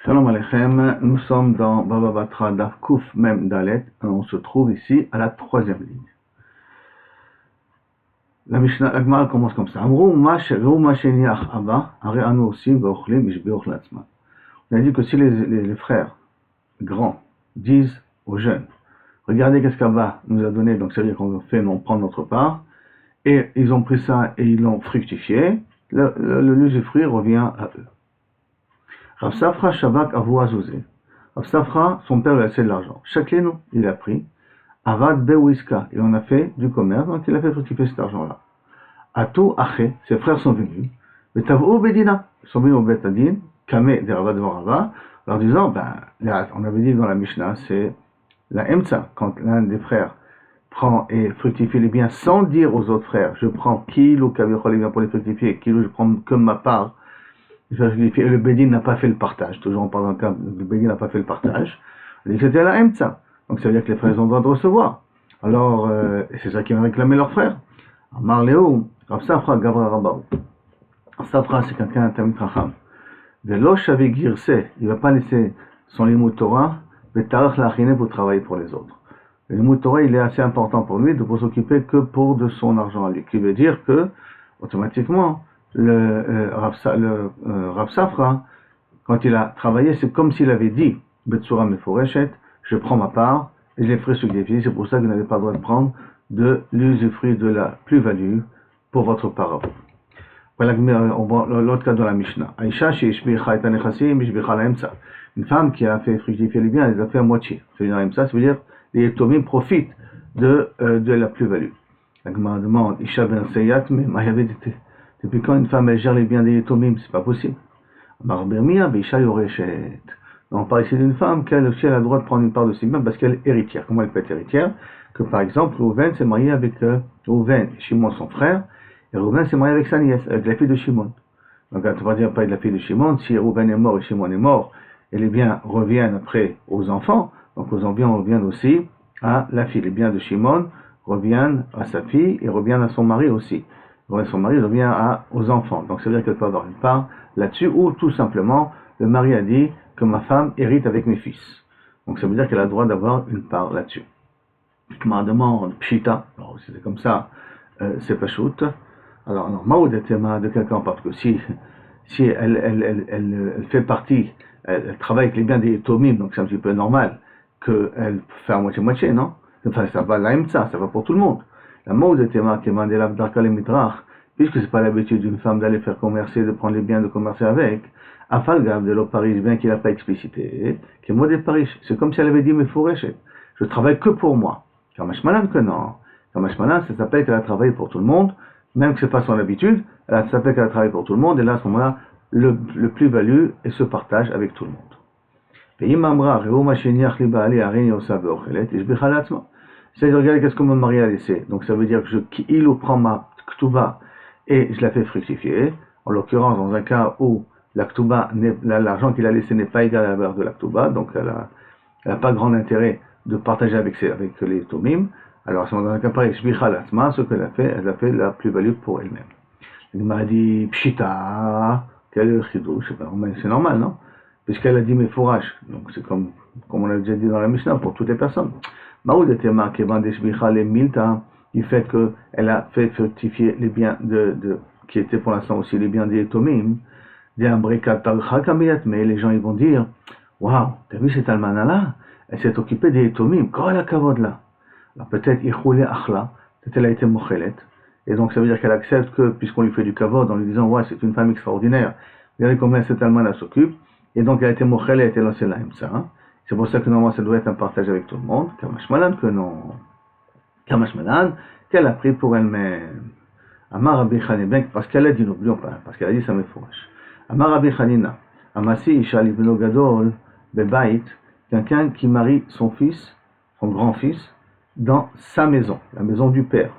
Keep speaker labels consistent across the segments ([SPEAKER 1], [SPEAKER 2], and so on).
[SPEAKER 1] Shalom Aleichem, nous sommes dans Baba Batra Daf Kuf Mem Dalet, on se trouve ici à la troisième ligne. La Mishnah Agmar commence comme ça. Amrou Masheniach Abba, Areanu Osim, Veochlim, Ishbeoch Latzman. On a dit que si les frères grands disent aux jeunes, regardez qu'est-ce qu'Abba nous a donné, donc ça veut dire qu'on fait, on prend notre part, et ils ont pris ça et ils l'ont fructifié, l'usufruit revient à eux. Rav Safra Shabak Avu Azouzé. Rav Safra, son père lui a laissé de l'argent. Chaklenu, il a pris. Avad Bewiska, il en a fait du commerce, donc il a fait fructifier cet argent-là. Atou Aché, ses frères sont venus. Betavou Bedina, ils sont venus au Betadin, Kame de Rava devant Rava, leur disant, on avait dit dans la Mishnah, c'est la Emtsa, quand l'un des frères prend et fructifie les biens sans dire aux autres frères, je prends kilo kavichol les biens pour les fructifier, kilo je prends que ma part. Et le Bédin n'a pas fait le partage. Toujours on parle d'un cas, le Bédin n'a pas fait le partage. Il dit que c'était la Emtsa. Donc ça veut dire que les frères ont le droit de recevoir. Alors, c'est ça qu'ils ont réclamé leurs frères. Amar Léo, Rav Safra Gavra Rabaou. Rav Safra, c'est quelqu'un Tamid Racham. Velo Shavi Girse, il ne va pas laisser son Limud Torah, Betarach Lachine pour travailler pour les autres. Le Limud Torah, il est assez important pour lui, de ne s'occuper que pour de son argent à lui. Qui veut dire que, automatiquement, Rav Safra, quand il a travaillé, c'est comme s'il avait dit Betsura Meforeshet, je prends ma part et je les ferai fructifier. C'est pour ça que vous n'avez pas le droit de prendre de l'usufruit de la plus-value pour votre part. Voilà l'autre cas dans la Mishnah. Aïcha, une femme qui a fait fructifier les biens, elle les a fait à moitié. Ça veut dire les Yetomim profitent de la plus-value. La Gemara demande Isha ben Seyat, mais depuis quand une femme elle gère les biens des Yetomim? C'est pas possible. On parle ici d'une femme qui elle a le droit de prendre une part de ses biens parce qu'elle est héritière. Comment elle peut être héritière? Que par exemple, Rouven s'est marié avec Rouven et Shimon son frère, et Rouven s'est marié avec sa nièce, avec la fille de Shimon. Donc on va dire pas de la fille de Shimon, si Rouven est mort et Shimon est mort, et les biens reviennent après aux enfants, donc aux enfants reviennent aussi à la fille. Les biens de Shimon reviennent à sa fille et reviennent à son mari aussi. Son mari revient aux enfants. Donc ça veut dire qu'elle peut avoir une part là-dessus, ou tout simplement, le mari a dit que ma femme hérite avec mes fils. Donc ça veut dire qu'elle a le droit d'avoir une part là-dessus. Je me demande, pshita, alors si c'est comme ça, c'est pas shoot. Alors, maoud est de quelqu'un, parce que si elle fait partie, elle travaille avec les biens des tomim, donc c'est un petit peu normal qu'elle fait à moitié-moitié, non? Enfin, ça va ça va pour tout le monde. La mode de Tema qui est mandé l'Abdarka le Midrach, puisque c'est pas l'habitude d'une femme d'aller faire commercer, de prendre les biens, de commercer avec, Afalgav de l'Oparish, bien qu'il n'a pas explicité, qui est mode Parish. C'est comme si elle avait dit, mais Fourechet, je travaille que pour moi. Kamashmalan que non. Kamashmalan, ça s'appelle qu'elle a travaillé pour tout le monde, même que c'est pas son habitude, ça s'appelle qu'elle a travaillé pour tout le monde, et là, à ce moment-là, le plus-value et se partage avec tout le monde. C'est-à-dire, regardez qu'est-ce que mon mari a laissé. Donc ça veut dire que il prend ma ktuba et je la fais fructifier. En l'occurrence, dans un cas où la ktuba, l'argent qu'il a laissé n'est pas égal à la valeur de la ktuba, donc elle a pas grand intérêt de partager avec les tomim. Alors dans un cas pareil, ce qu'elle a fait, elle a fait la plus-value pour elle-même. Il m'a dit, pshita, quel chidouche, c'est normal, non? Puisqu'elle a dit mes fourrages. Donc c'est comme on l'a déjà dit dans la Mishnah, pour toutes les personnes. Maoud était marqué du fait qu'elle a fait fructifier les biens qui étaient pour l'instant aussi les biens des Tomim, mais les gens ils vont dire, waouh, t'as vu cette almana-là? Elle s'est occupée des Tomim, quoi la kavod là? Alors peut-être peut-être elle a été mochelet, et donc ça veut dire qu'elle accepte que, puisqu'on lui fait du kavod en lui disant, ouais, c'est une femme extraordinaire, regardez combien cette almana s'occupe, et donc elle a été mochelet, et là c'est la ça. C'est pour ça que normalement ça doit être un partage avec tout le monde. Kamashmalan que non. Kamashmalan qu'elle a pris pour elle-même. Amar Rabbi Chanina, parce qu'elle a dit, n'oublions pas, parce qu'elle a dit ça me fourche. Amar Rabbi Chanina, Amasi Isha Libno Gadol Bebait, quelqu'un qui marie son fils, son grand-fils, dans sa maison, la maison du père.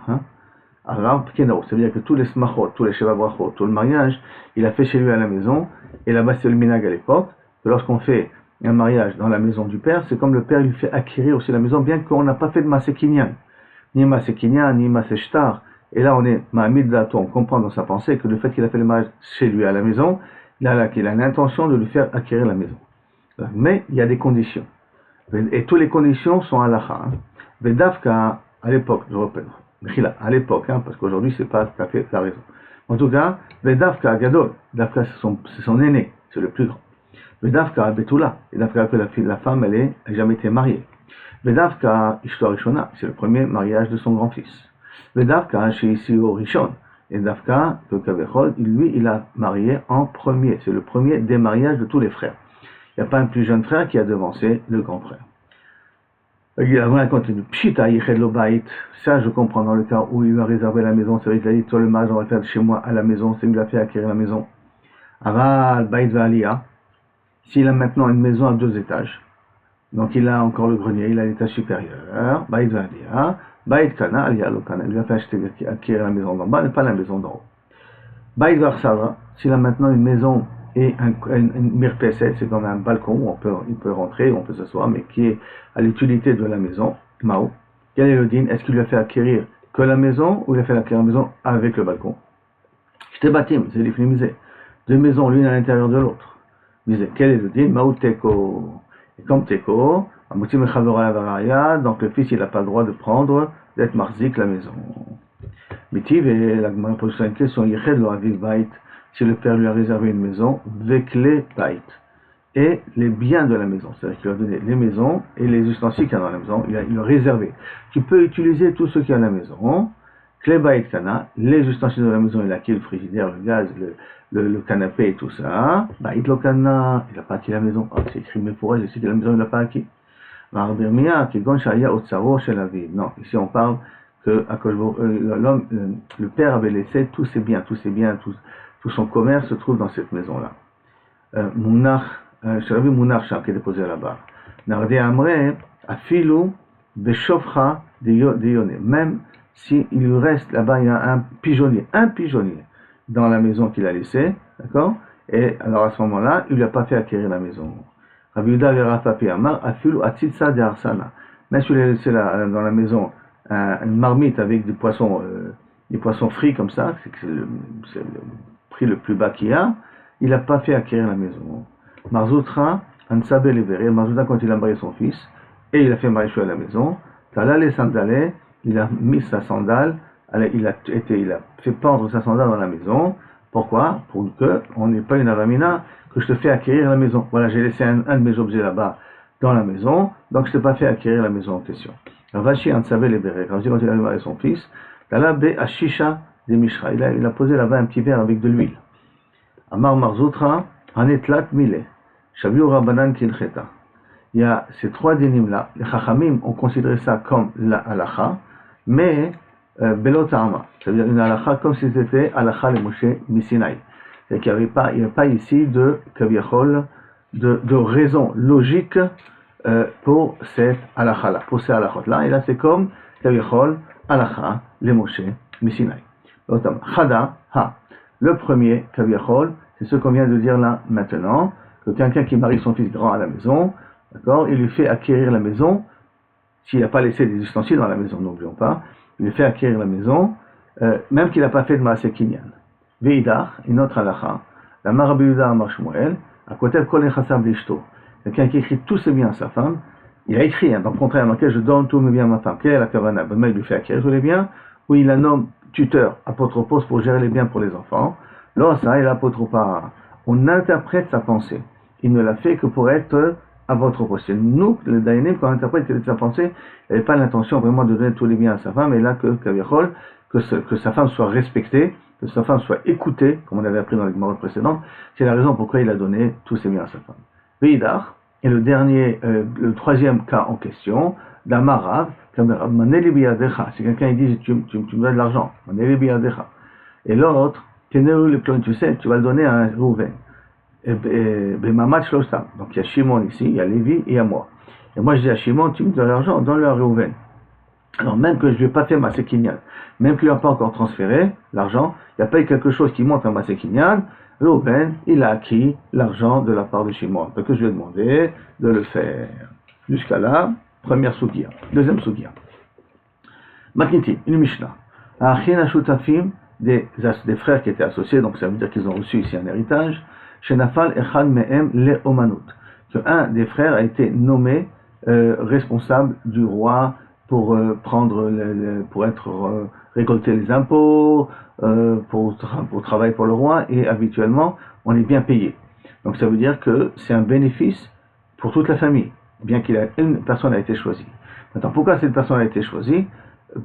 [SPEAKER 1] Alors, ça veut dire que tous les smachot, tous les shevabrachot, tout le mariage, il a fait chez lui à la maison, et là-bas c'est le minag à l'époque, que lorsqu'on fait un mariage dans la maison du père, c'est comme le père lui fait acquérir aussi la maison, bien qu'on n'a pas fait de Masekinyan, ni Masekinyan, ni Maseshtar. Et là, on est Mahamid Dato, on comprend dans sa pensée que le fait qu'il a fait le mariage chez lui à la maison, là, qu'il a l'intention de lui faire acquérir la maison. Mais il y a des conditions. Et toutes les conditions sont halakha. Vedavka, à l'époque, je répète, à l'époque, parce qu'aujourd'hui c'est pas tout à fait la raison. En tout cas, Vedavka Gadol, Davka c'est son aîné, c'est le plus grand. Vedavka Betula, et Davka que la femme elle jamais été mariée. Vedavka Ishto Rishona, c'est le premier mariage de son grand-fils. Vedavka Sheisi Rishon, et Davka que Kavechol, lui il a marié en premier, c'est le premier des mariages de tous les frères. Il n'y a pas un plus jeune frère qui a devancé le grand frère. Il continue. Pshita yiched lo bait. Ça, je comprends dans le cas où il lui a réservé la maison. C'est vrai qu'il a dit, toi le mariage, on va faire chez moi à la maison. C'est lui qui l'a fait acquérir la maison. Aval bait valia. S'il a maintenant une maison à 2 étages, donc il a encore le grenier, il a l'étage supérieur. Bait valia. Bait kana alia lo kana. Il lui a fait acquérir la maison d'en bas, mais pas la maison d'en haut. Bait varsava. S'il a maintenant une maison et une mirpeset, c'est comme un balcon où il peut rentrer, on peut s'asseoir, mais qui est à l'utilité de la maison, Mao. Quel est le din? Est-ce qu'il lui a fait acquérir que la maison ou il a fait acquérir la maison avec le balcon? J'étais bâtim, c'est l'ifnimisé. 2 maisons, l'une à l'intérieur de l'autre. Disait, quel est le din? Mao teko. Et comme teko, donc le fils il n'a pas le droit de prendre, d'être marzik la maison. Mitiv et la Gemara pose une question, yiched lo aviv bait. Si le père lui a réservé une maison, vekle bait, et les biens de la maison, c'est-à-dire qu'il lui a donné les maisons et les ustensiles qu'il y a dans la maison, il a réservé. Tu peux utiliser tout ce qu'il y a à la maison, kle bait kana, les ustensiles de la maison, il a acquis le frigidaire, le gaz, le canapé et tout ça, bait lo kana, il n'a pas acquis la maison, c'est écrit mais pour elle, c'est que la maison il n'a pas acquis. Non, ici on parle que l'homme, le père avait laissé tous ses biens, tout son commerce se trouve dans cette maison-là. Mounach, Sharabi Mounach qui est déposé là-bas. Nardi Amre, Afilu, Beshofcha, de Yone. Même s'il lui reste là-bas, il y a un pigeonnier dans la maison qu'il a laissée, d'accord? Et alors à ce moment-là, il lui a pas fait acquérir la maison. Rabbi Yehuda le Rafapi Amar, Afilu Atzitsa de Arsana. Même s'il a laissé dans la maison une marmite avec des poissons frits comme ça, c'est le prix le plus bas qu'il y a, il n'a pas fait acquérir la maison. Marzoutra, Ansabe Levere, Marzoutra quand il a marié son fils, et il a fait marier à la maison, Tala les sandales, il a mis sa sandale, il a fait pendre sa sandale dans la maison. Pourquoi? Pour qu'on n'ait pas une avamina, que je te fais acquérir la maison. Voilà, j'ai laissé un de mes objets là-bas dans la maison, donc je ne t'ai pas fait acquérir la maison en question. Vachi Ansabe Levere, quand il a marié son fils, Tala be Ashisha, des Mishra. Il a posé là-bas un petit verre avec de l'huile. Amar Marzoutra, Anetlat Mile, Shaviu Rabbanan Kilcheta. Il y a ces 3 dinim-là. Les Chachamim ont considéré ça comme la halacha, mais Belotama, c'est-à-dire une halacha comme si c'était halacha le Moshe Misinaï. C'est-à-dire qu'il n'y avait pas ici de kaviachol, de raison logique pour cette halacha-là, pour ces halachot-là. Et là, c'est comme kaviachol, halacha le Moshe Misinaï. Chada, ha. Le premier, Kaviachol, c'est ce qu'on vient de dire là maintenant, que quelqu'un qui marie son fils grand à la maison, d'accord, il lui fait acquérir la maison, s'il n'a pas laissé des ustensiles dans la maison, n'oublions pas, il lui fait acquérir la maison, même qu'il n'a pas fait de Maaseh Kinyan. Veidar, une autre halacha, la Rabbi Yehuda Amar Shmuel, à côté de Kol Nechasav Lishto, quelqu'un qui écrit tous ses biens à sa femme, il a écrit, dans le contraire, dans lequel je donne tous mes biens à ma femme. Quelle est la kavana? Ben, il lui fait acquérir tous les biens, ou il la nomme tuteur, apotropos pour gérer les biens pour les enfants. Là, ça, il apotropa. On interprète sa pensée. Il ne l'a fait que pour être apotropos. C'est nous, les dayanim, quand on interprète quelle est sa pensée, il n'avait pas l'intention vraiment de donner tous les biens à sa femme, et là, que sa femme soit respectée, que sa femme soit écoutée, comme on avait appris dans les Gemara précédentes, c'est la raison pourquoi il a donné tous ses biens à sa femme. Veidar, et le troisième cas en question, d'Amarav, c'est quelqu'un qui dit tu me dois de l'argent, et l'autre, tu sais, tu vas le donner à un Rouven. Donc il y a Shimon ici, il y a Lévi et il y a moi. Et moi je dis à Shimon, tu me dois de l'argent, donne-le à Rouven. Alors même que je ne lui ai pas fait Maaseh Kinyan, même qu'il n'a pas encore transféré l'argent, il n'y a pas eu quelque chose qui monte à Maaseh Kinyan, Rouven, il a acquis l'argent de la part de Shimon. Donc je lui ai demandé de le faire. Jusqu'à là, première sugia. Deuxième sugia. Matniti, une Mishnah. Achina Shutafim, des frères qui étaient associés, donc ça veut dire qu'ils ont reçu ici un héritage. Shenafal Echad Mehem Le Omanut. qu'un des frères a été nommé responsable du roi pour récolter les impôts, pour travailler pour le roi, et habituellement, on est bien payé. Donc ça veut dire que c'est un bénéfice pour toute la famille, bien qu'une personne a été choisie. Maintenant, pourquoi cette personne a été choisie?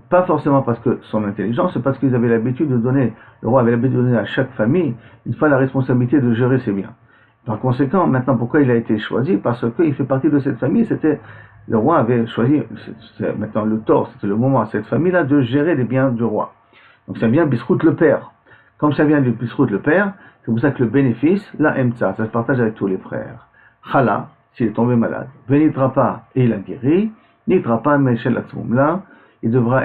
[SPEAKER 1] Pas forcément parce que son intelligence, c'est parce qu'ils avaient l'habitude de donner, le roi avait l'habitude de donner à chaque famille une fois la responsabilité de gérer ses biens. Par conséquent, maintenant, pourquoi il a été choisi? Parce qu'il fait partie de cette famille. Le roi avait choisi, maintenant le tort, c'était le moment à cette famille-là de gérer les biens du roi. Donc ça vient Bisrout le père. Comme ça vient du Bisrout le père, c'est pour ça que le bénéfice, la Emtsa, ça se partage avec tous les frères. Chala, s'il est tombé malade, Venitra pas et il a guéri, Nitra pas Meshel Atzmoum. Là, il doit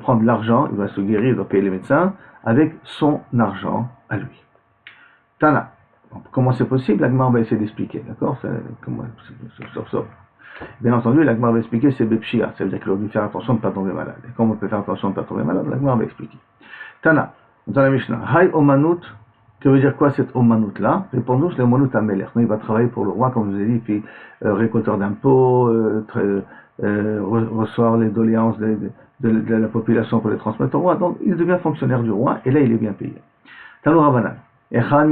[SPEAKER 1] prendre l'argent, il va se guérir, il doit payer les médecins avec son argent à lui. Tana. Comment c'est possible? La Gemara va essayer d'expliquer, d'accord? Bien entendu, la Gemara va expliquer c'est Bepshia, ça veut dire qu'il doit faire attention de ne pas tomber malade. Et comme on peut faire attention de ne pas tomber malade, la Gemara va expliquer. Tana, dans la Mishnah, Hay Omanut, que veut dire quoi cette Omanut là? Répondons, c'est l'Omanut Amelech. Il va travailler pour le roi, comme je vous ai dit, puis récolteur d'impôts, recevoir les doléances de la population pour les transmettre au roi. Donc il devient fonctionnaire du roi, et là il est bien payé. Tano Rabanan. Un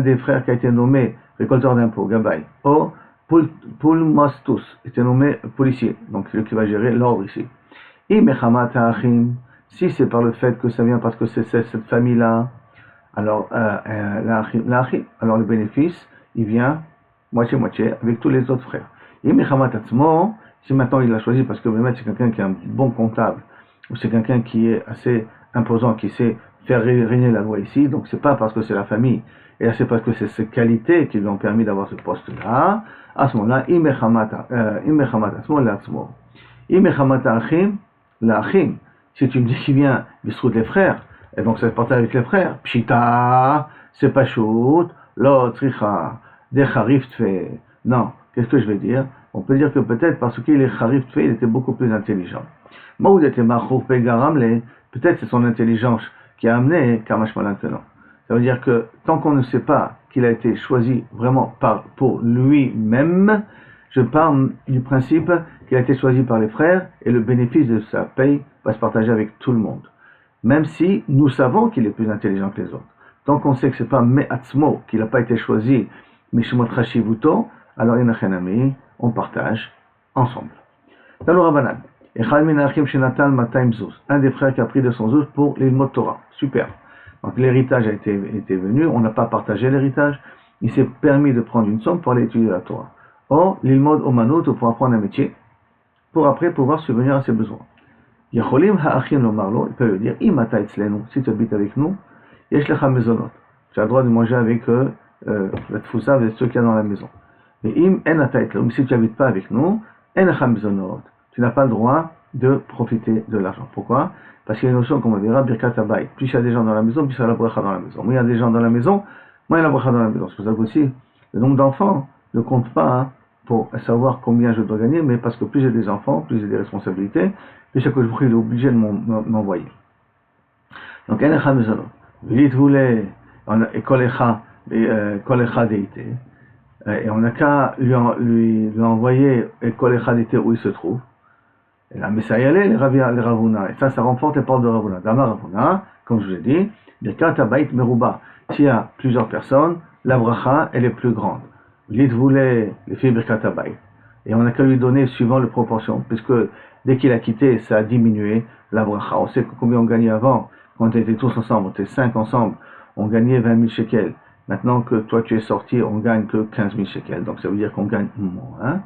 [SPEAKER 1] des frères qui a été nommé récolteur d'impôts, Gabay, ou Pulmastus, était nommé policier, donc celui qui va gérer l'ordre ici. Si c'est par le fait que ça vient parce que c'est cette famille-là, alors alors le bénéfice, il vient moitié-moitié avec tous les autres frères. Si maintenant il l'a choisi parce que c'est quelqu'un qui est un bon comptable, ou c'est quelqu'un qui est assez imposant, qui sait faire régner la loi ici, donc c'est pas parce que c'est la famille, et là c'est parce que c'est ses qualités qui lui ont permis d'avoir ce poste-là, à ce moment-là, si tu me dis qu'il vient bistrout les frères, et donc ça se partage avec les frères, pshita, c'est pas shoot, l'autre, des charif tfe. Non, qu'est-ce que je vais dire? On peut dire que peut-être parce qu'il est charif tfe, il était beaucoup plus intelligent. Peut-être c'est son intelligence qui a amené Kamash Malan que non. Ça veut dire que tant qu'on ne sait pas qu'il a été choisi vraiment pour lui-même, je parle du principe qu'il a été choisi par les frères et le bénéfice de sa paye va se partager avec tout le monde. Même si nous savons qu'il est plus intelligent que les autres. Tant qu'on sait que c'est pas Me'atzmo, qu'il n'a pas été choisi, Mishmot Hashivuto, alors on partage ensemble. Dans le Rabbanan, un des frères qui a pris de son zouz pour l'ilmot Torah. Super. Donc l'héritage a été venu, on n'a pas partagé l'héritage, il s'est permis de prendre une somme pour aller étudier la Torah. Or, l'ilmod omanut pour apprendre un métier, pour après pouvoir subvenir à ses besoins. Yacholim ha'achim lomarlo, il peut le dire, imata etzlenu, si tu habites avec nous, yesh lecha mezonot. Tu as le droit de manger avec la tfousa, avec ceux qu'il y a dans la maison. Mais im en ata etzlenu, si tu n'habites pas avec nous, en lecha mezonot. Tu n'as pas le droit de profiter de l'argent. Pourquoi? Parce qu'il y a une notion, comme on dira, birkat habayit. Plus il y a des gens dans la maison, plus il y a la bracha dans la maison. Moins il y a des gens dans la maison, moins il y a la bracha dans la maison. C'est pour ça qu'aussi, le nombre d'enfants ne compte pas pour savoir combien je dois gagner, mais parce que plus j'ai des enfants, plus j'ai des responsabilités, plus chaque jour il est obligé de m'envoyer. Donc, en lecha mezonot. V'lit voulait, et kolecha deité. Et on n'a qu'à lui envoyer et kolecha deité où il se trouve. Et la Messayale, les Ravuna. Et ça renforce les portes de Ravuna. Dama Ravuna, comme je vous l'ai dit, Birkat Habayit Meruba. S'il y a plusieurs personnes, la bracha, elle est plus grande. L'id voulait les filles Birkat Habayit. Et on n'a qu'à lui donner suivant les proportions, puisque dès qu'il a quitté, ça a diminué la bracha. On sait combien on gagnait avant, quand on était tous ensemble, on était 5 ensemble, on gagnait 20 000 shekels. Maintenant que toi tu es sorti, on gagne que 15 000 shekels. Donc ça veut dire qu'on gagne moins. Hein?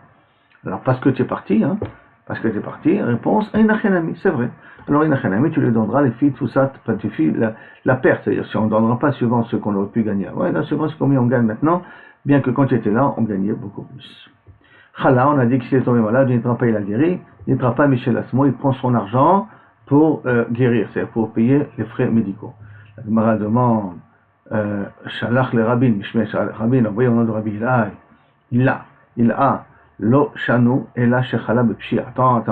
[SPEAKER 1] Alors parce que tu es parti, hein? Parce que tu es parti, réponse, Inachenami, c'est vrai. Alors Inachenami, tu lui donneras les filles, tout ça, tu fais la perte, c'est-à-dire si on ne donnera pas suivant ce qu'on aurait pu gagner. Ouais, là, suivant combien on gagne maintenant, bien que quand tu étais là, on gagnait beaucoup plus. Chala, on a dit que s'il est tombé malade, il n'ira pas, il a guéri, il n'ira pas Michel Asmo, il prend son argent pour guérir, c'est-à-dire pour payer les frais médicaux. La Gemara demande, Shalach le Rabbin, Mishmeh Rabbin, envoyé au nom de Rabbi il a Lo shanu et la shechala bepshia. Attends.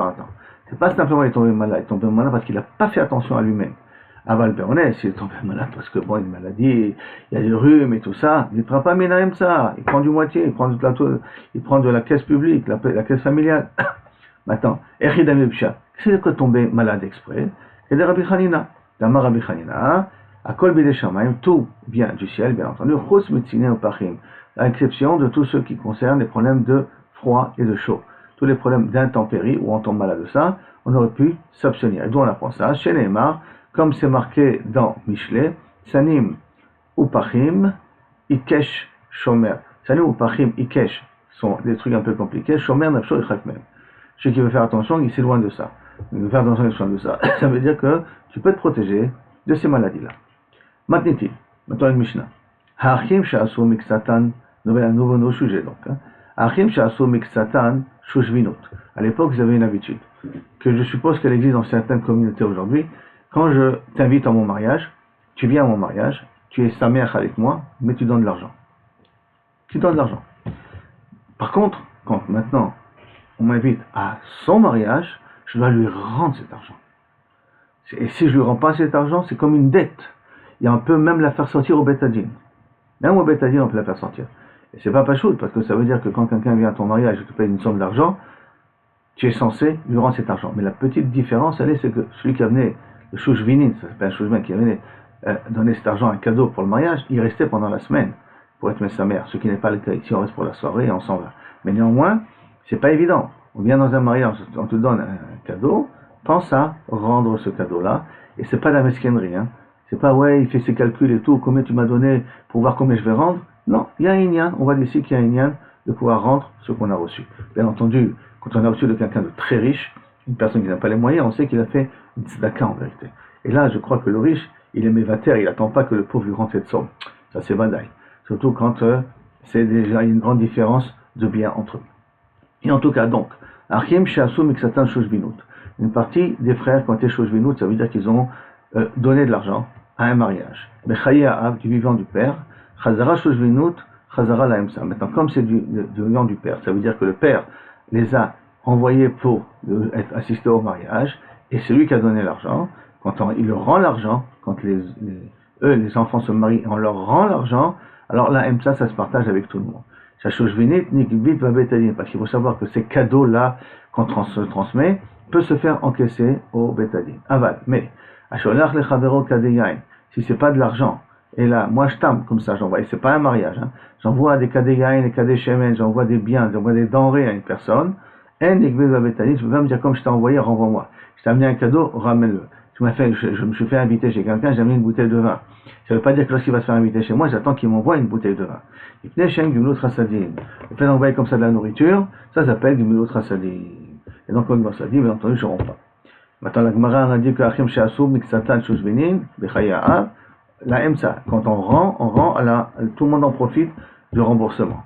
[SPEAKER 1] C'est pas simplement il est tombé malade parce qu'il n'a pas fait attention à lui-même. Aval Péronès, s'il est tombé malade parce que bon, une maladie, il y a des rhumes et tout ça, il ne prend pas Minahem ça, il prend du moitié, il prend de la caisse publique, la caisse familiale. Maintenant, Echidam Yubsha, c'est que tomber malade exprès, et de Rabbi Hanina. D'Amar Rabbi Hanina, à Kol Bidei Shamayim, tout vient du ciel, bien entendu, Chos Mitzine Opachim, à l'exception de tous ceux qui concernent les problèmes de froid et de chaud. Tous les problèmes d'intempérie, où on tombe malade de ça, on aurait pu s'abstenir. Et d'où on apprend ça, chez Neymar, comme c'est marqué dans Michelet, Sanim Upachim, Ikesh Shomer. Sanim Upachim, Ikesh, sont des trucs un peu compliqués, Shomer Nafsho et Chakmem. Celui qui veut faire attention, il s'éloigne de ça. Il veut faire attention, il s'éloigne de ça. Ça veut dire que tu peux te protéger de ces maladies-là. Matniti, maintenant une Mishnah. Ha'achim she'asu miksatan, nouveau sujet donc. Ha'achim she'asu miksatan shushvinut. À l'époque, ils avaient une habitude, que je suppose qu'elle existe dans certaines communautés aujourd'hui. Quand je t'invite à mon mariage, tu viens à mon mariage, tu es sameach avec moi, mais tu donnes de l'argent. Tu donnes de l'argent. Par contre, quand maintenant on m'invite à son mariage, je dois lui rendre cet argent. Et si je lui rends pas cet argent, c'est comme une dette. Et on peut même la faire sortir au Betadine. Même au Betadine, on peut la faire sortir. Et c'est pas pachout, parce que ça veut dire que quand quelqu'un vient à ton mariage et te paye une somme d'argent, tu es censé lui rendre cet argent. Mais la petite différence, elle est, c'est que celui qui a venu, le chouchvinin, ça s'appelle un chouchvin, qui a venu donner cet argent, un cadeau pour le mariage, il restait pendant la semaine pour être sa mère. Ce qui n'est pas le cas ici, on reste pour la soirée et on s'en va. Mais néanmoins, c'est pas évident. On vient dans un mariage, on te donne un cadeau, pense à rendre ce cadeau-là, et c'est pas de la mesquinerie, hein. C'est pas, ouais, il fait ses calculs et tout, combien tu m'as donné pour voir combien je vais rendre. Non, il y a un inyan, on voit d'ici qu'il y a un inyan de pouvoir rendre ce qu'on a reçu. Bien entendu, quand on a reçu de quelqu'un de très riche, une personne qui n'a pas les moyens, on sait qu'il a fait une tzedaka en vérité. Et là, je crois que le riche, il est mévater, il n'attend pas que le pauvre lui rende cette somme. Ça, c'est vadaï. Surtout quand c'est déjà une grande différence de bien entre eux. Et en tout cas, donc, Achim She'asu Miksatan Shoshvinut. Une partie des frères qui ont été Shoshvinut, ça veut dire qu'ils ont donné de l'argent à un mariage. Bechaye Av, du vivant du père, Chazara Shoshvinut, Chazara Laemsa. Maintenant, comme c'est du vivant du père, ça veut dire que le père les a envoyés pour être assistés au mariage, et c'est lui qui a donné l'argent. Quand il leur rend l'argent, quand les enfants se marient et on leur rend l'argent, alors la Emsa, ça se partage avec tout le monde. Parce qu'il faut savoir que ces cadeaux-là qu'on se transmet peut se faire encaisser au bétadine. Aval, mais si c'est pas de l'argent, et là, moi je t'aime comme ça, j'envoie, et c'est pas un mariage, hein, j'envoie des kadeyain, des kadeshemen, j'envoie des biens, j'envoie des denrées à une personne, je peux pas me dire comme je t'ai envoyé, renvoie-moi. Je t'ai amené un cadeau, ramène-le. Je me suis fait inviter chez quelqu'un, j'ai amené une bouteille de vin. Ça ne veut pas dire que lorsqu'il va se faire inviter chez moi, j'attends qu'il m'envoie une bouteille de vin. Le fait d'envoyer comme ça de la nourriture, ça s'appelle du Milut Rasadim. Et donc, comme ça dit, bien entendu, je ne romps pas. Maintenant, la Gemara a dit que Achim She'asu Miksatan Shushvinin, Bechaya, la Emsa, quand on rend tout le monde en profite du remboursement.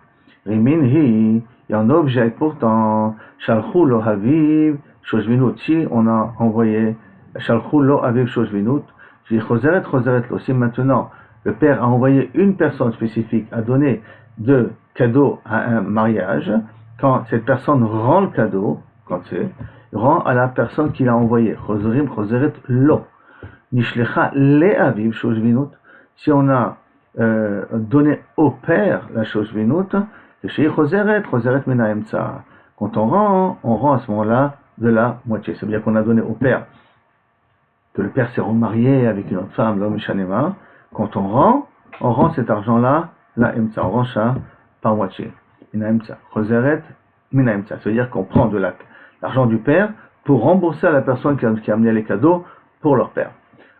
[SPEAKER 1] Rimin Hi, il y a un objet, pourtant, Shalchou Lo Haviv Shoshvinut. Si on a envoyé Shalchou Lo Haviv Shoshvinut, j'ai Choseret Lo. Si maintenant le père a envoyé une personne spécifique à donner de cadeaux à un mariage, quand cette personne rend le cadeau, rend à la personne qui l'a envoyé. Choserim Choseret Lo. Nishlecha Le Haviv Shoshvinut. Si on a donné au père la Shoshvinut, chez Choseret Mina Emtsa. Quand on rend à ce moment-là de la moitié. Ça veut dire qu'on a donné au père, que le père s'est remarié avec une autre femme, l'homme Shanema. Quand on rend cet argent-là, la Emtsa, on rend ça par moitié. Mina Emtsa. Choseret Mina Emtsa. Ça veut dire qu'on prend de l'argent du père pour rembourser à la personne qui a amené les cadeaux pour leur père.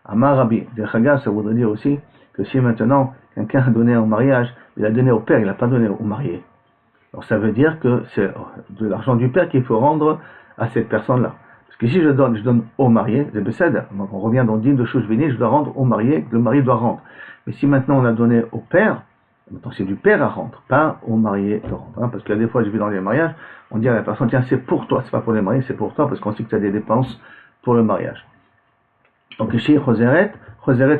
[SPEAKER 1] Amar Rabbi, ça voudrait dire aussi que si maintenant quelqu'un a donné au mariage, il a donné au père, il n'a pas donné au marié. Alors ça veut dire que c'est de l'argent du père qu'il faut rendre à cette personne-là. Parce que si je donne au marié, c'est Besséder. Donc on revient dans le dîme de Chouchvini, je dois rendre au marié, le marié doit rendre. Mais si maintenant on a donné au père, maintenant c'est du père à rendre, pas au marié de rendre. Hein, parce que des fois, j'ai vu dans les mariages, on dit à la personne, tiens, c'est pour toi, c'est pas pour les mariés, c'est pour toi, parce qu'on sait que tu as des dépenses pour le mariage. Donc ici, Choseret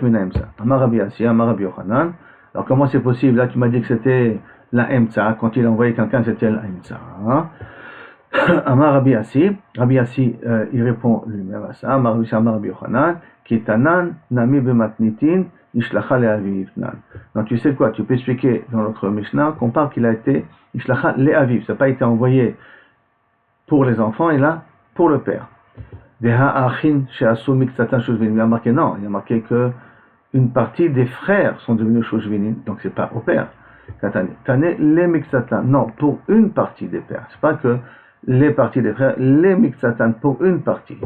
[SPEAKER 1] Mina Emsa. Amar Rabbi Assi, Amar Rabbi Yochanan. Alors comment c'est possible? Là, tu m'as dit que c'était la Emsa. Quand il a envoyé quelqu'un, c'était la Emsa. Amar Rabbi Assi. Rabbi Assi, il répond lui-même à ça. Amar Rabbi Yochanan. Kitanan nami bematnitin ishlacha le'aviv nan. Donc tu sais quoi, tu peux expliquer dans notre Mishnah qu'on parle qu'il a été ishlacha le'aviv, ça n'a pas été envoyé pour les enfants et là pour le père. Veha achin she'asu miktsatan shushvinin. Il a marqué non, il a marqué que une partie des frères sont devenus shushvinin, donc c'est pas au père. Tane les miktsatan, non, pour une partie des pères. C'est pas que les parties des frères, les miktsatan pour une partie.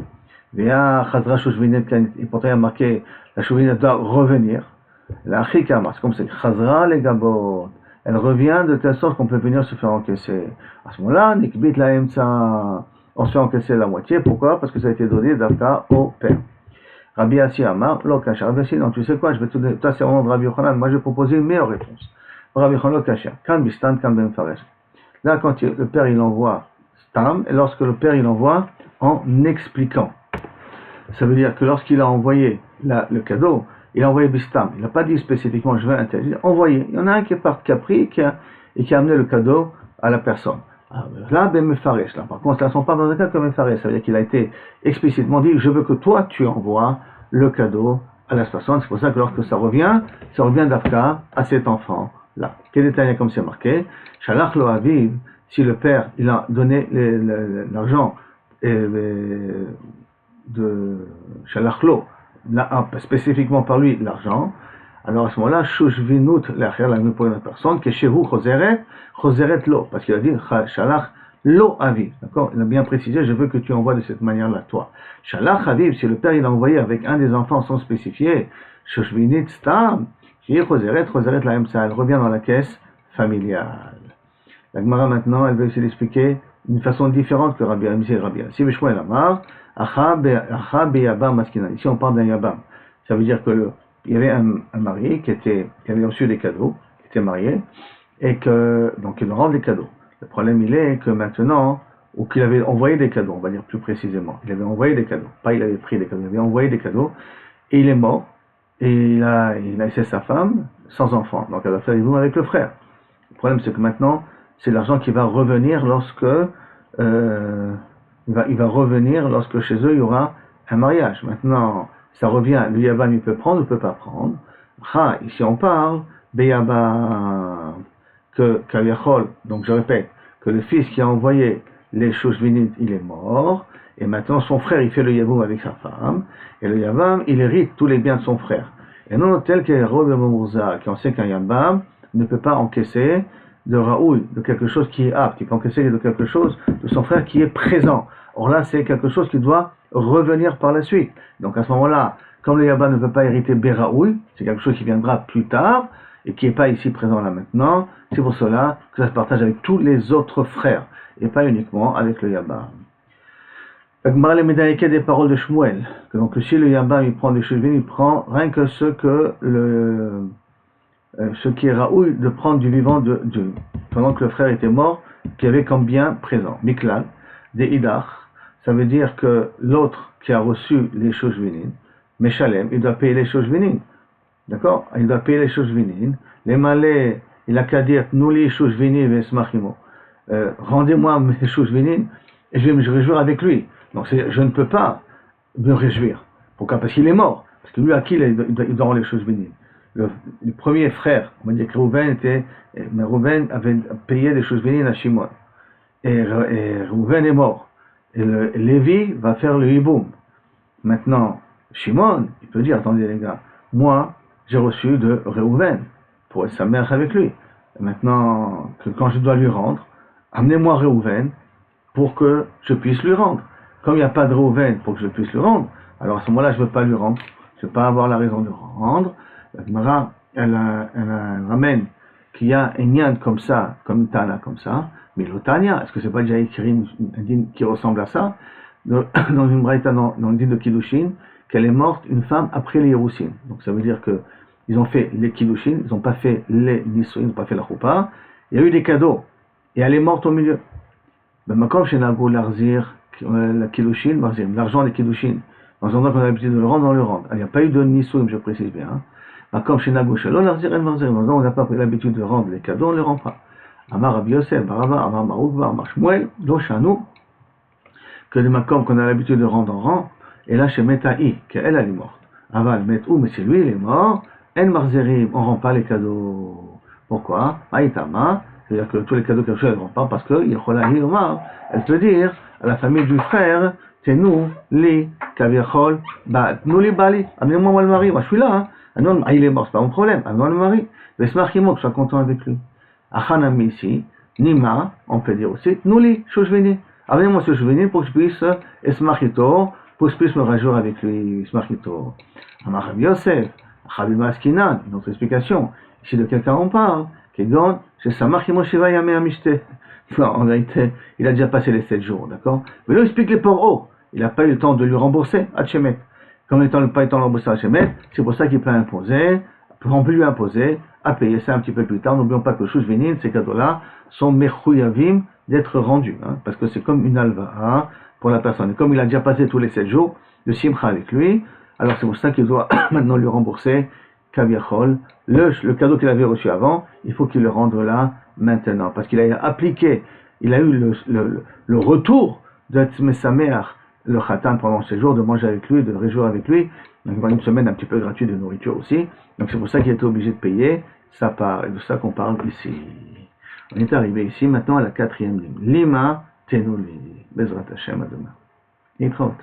[SPEAKER 1] Veha chazra shushvinin, et pourtant il a marqué la shushvinin doit revenir. La chikama, c'est comme c'est chazra les gabot. Elle revient de telle sorte qu'on peut venir se faire encaisser. À ce moment-là, nikbit la emtsa, on se fait encaisser la moitié. Pourquoi? Parce que ça a été donné d'Afka au père. Rabbi Assi Amar, lo kasha. Rabbi Assi, non, tu sais quoi, je vais te donner, toi c'est au nom de Rabbi Yochanan, moi je vais proposer une meilleure réponse. Rabbi Yochanan, lo kasha. Kan bistan, kan ben faresh. Là, quand le père il envoie stam, et lorsque le père il envoie en expliquant. Ça veut dire que lorsqu'il a envoyé le cadeau, il a envoyé bistam. Il n'a pas dit spécifiquement je veux un tel. Il a envoyé. Il y en a un qui a pris et qui a amené le cadeau à la personne. Là, ben mefaresh. Là, par contre, là, on parle dans un cas comme mefaresh. Ça veut dire qu'il a été explicitement dit je veux que toi tu envoies le cadeau à la personne. C'est pour ça que lorsque ça revient d'Afka à cet enfant là. Quel détail comme c'est marqué? Shalach lo aviv. Si le père il a donné l'argent de Shalach lo, spécifiquement par lui l'argent, alors à ce moment-là, Shushvinut l'achir, la même pour une personne, que chez vous, Choseret lo, parce qu'il a dit Shalach lo aviv, d'accord? Il a bien précisé, je veux que tu envoies de cette manière-là, toi. Shalach aviv, si le père il a envoyé avec un des enfants sans spécifier, Shushvinit stam, Choseret la emsa, elle revient dans la caisse familiale. La Gemara maintenant, elle veut essayer d'expliquer d'une façon différente que Rabbi Amzi et Rabbi Assi. Beshmoel Amar, Acha beyabam maskinan. Ici on parle d'un yabam. Ça veut dire que il y avait un mari qui avait reçu des cadeaux, qui était marié, et donc il leur rend des cadeaux. Le problème il est que maintenant, ou qu'il avait envoyé des cadeaux, on va dire plus précisément. Il avait envoyé des cadeaux, pas il avait pris des cadeaux, il avait envoyé des cadeaux, et il est mort, et il a laissé sa femme sans enfant. Donc elle va faire une avec le frère. Le problème c'est que maintenant, c'est l'argent qui va revenir lorsque il va revenir lorsque chez eux il y aura un mariage. Maintenant, ça revient, le yabam il peut prendre ou peut pas prendre. Ici on parle, beyaba, que Kaviachol, donc je répète, que le fils qui a envoyé les shushvinit, il est mort, et maintenant son frère il fait le yaboum avec sa femme, et le yabam il hérite tous les biens de son frère. Et non tel que Rob Mourza, qui on sait qu'un yabam ne peut pas encaisser de Raoul, de quelque chose qui est apte, il peut encaisser de quelque chose de son frère qui est présent. Or là, c'est quelque chose qui doit revenir par la suite. Donc à ce moment-là, comme le Yabam ne peut pas hériter Béraoul, c'est quelque chose qui viendra plus tard et qui n'est pas ici présent là maintenant, c'est pour cela que ça se partage avec tous les autres frères et pas uniquement avec le Yabam. Agmar les médaillés des paroles de Shmuel, que donc si le Yabam il prend des cheveux, il prend rien que ce qui est Raoul de prendre du vivant pendant que le frère était mort, qui avait comme bien présent. Miklal, des Idach, ça veut dire que l'autre qui a reçu les Shoshvinin, Meshalem, il doit payer les Shoshvinin. D'accord? Il doit payer les Shoshvinin. Les malais, il a qu'à dire, nous les Shoshvinin vesmachimo. Rendez-moi mes Shoshvinin et je vais me réjouir avec lui. Donc je ne peux pas me réjouir. Pourquoi? Parce qu'il est mort. Parce que lui, à qui il doit rendre les Shoshvinin? Le premier frère, on va dire que Reuven avait payé des Shoshvinin à Shimon. Et Reuven est mort. Et Lévi va faire le hiboum. Maintenant, Shimon, il peut dire, attendez les gars, moi, j'ai reçu de Reuven pour être sa mère avec lui. Et maintenant, quand je dois lui rendre, amenez-moi Reuven pour que je puisse lui rendre. Comme il n'y a pas de Reuven pour que je puisse lui rendre, alors à ce moment-là, je ne veux pas lui rendre. Je ne veux pas avoir la raison de rendre. La Gemara, elle ramène qu'il y a un nyan comme ça, comme une tana comme ça, mais l'otania, est-ce que c'est pas déjà écrit un din qui ressemble à ça, dans une braïta, dans le din de Kiddushin, qu'elle est morte une femme après les Yerousim. Donc ça veut dire que ils ont fait les Kiddushin, ils n'ont pas fait les Nisuin, ils n'ont pas fait la Choupa, il y a eu des cadeaux, et elle est morte au milieu. Ben, comme chez Nago Larzir, la Kiddushin, l'argent des Kiddushin, dans un endroit qu'on a l'habitude de le rendre, on le rend. Il n'y a pas eu de Nisuin, je précise bien. Comme chez Nago Shalom, Larzir, on n'a pas pris l'habitude de rendre les cadeaux, on ne les rend pas. Amar Rabbi Yosef, Barava, Amar Maroukva, Amar Shmuel, Doshanu, que les makom qu'on a l'habitude de rendre en rang, et là chez Metaï, qu'elle est morte. Aval met ou, mais si lui il est mort, en marzerim, on rend pas les cadeaux. Pourquoi? Maïtama, c'est-à-dire que tous les cadeaux qu'elle reçoit, elle ne rend pas parce que Yecholahi Omar, elle peut dire à la famille du frère, c'est nous, les, Kaviachol, nous les bali, amenez-moi le mari, moi je suis là, hein. Il est mort, c'est pas mon problème, amenez-moi le mari. Vesmachimo, que je sois content avec lui. Achanami ici, Nima, on peut dire aussi, nous les, Shoshveni, amenez-moi ce Shoshveni pour que je puisse esmachito, pour que je puisse me rajouter avec lui, esmachito. Amar Yosef, Chabima Askinan, une autre explication. Ici de quelqu'un on parle, qui donne, c'est Samar Shiva Yame Amishte. En vérité, il a déjà passé les 7 jours, d'accord? Mais là, il explique les ports. Il n'a pas eu le temps de lui rembourser à Tchemet. Comme il n'a pas eu le temps de rembourser à Tchemet, c'est pour ça qu'il peut imposer, on peut lui imposer à payer ça un petit peu plus tard. N'oublions pas que Shouchvenin, ces cadeaux-là, sont Mechuyavim d'être rendus, hein, parce que c'est comme une alva pour la personne. Et comme il a déjà passé tous les 7 jours de Simcha avec lui, alors c'est pour ça qu'il doit maintenant lui rembourser Kaviachol, le cadeau qu'il avait reçu avant, il faut qu'il le rende là maintenant, parce qu'il a appliqué, il a eu le retour de Tzmesameach, le Khatan pendant ces jours, de manger avec lui, de réjouir avec lui, donc il va une semaine un petit peu gratuite de nourriture aussi, donc c'est pour ça qu'il était obligé de payer sa part, et de ça qu'on parle ici. On est arrivé ici maintenant à la 4e ligne. Lima Tenuli, Bezrat Hashem à demain. Yitraot.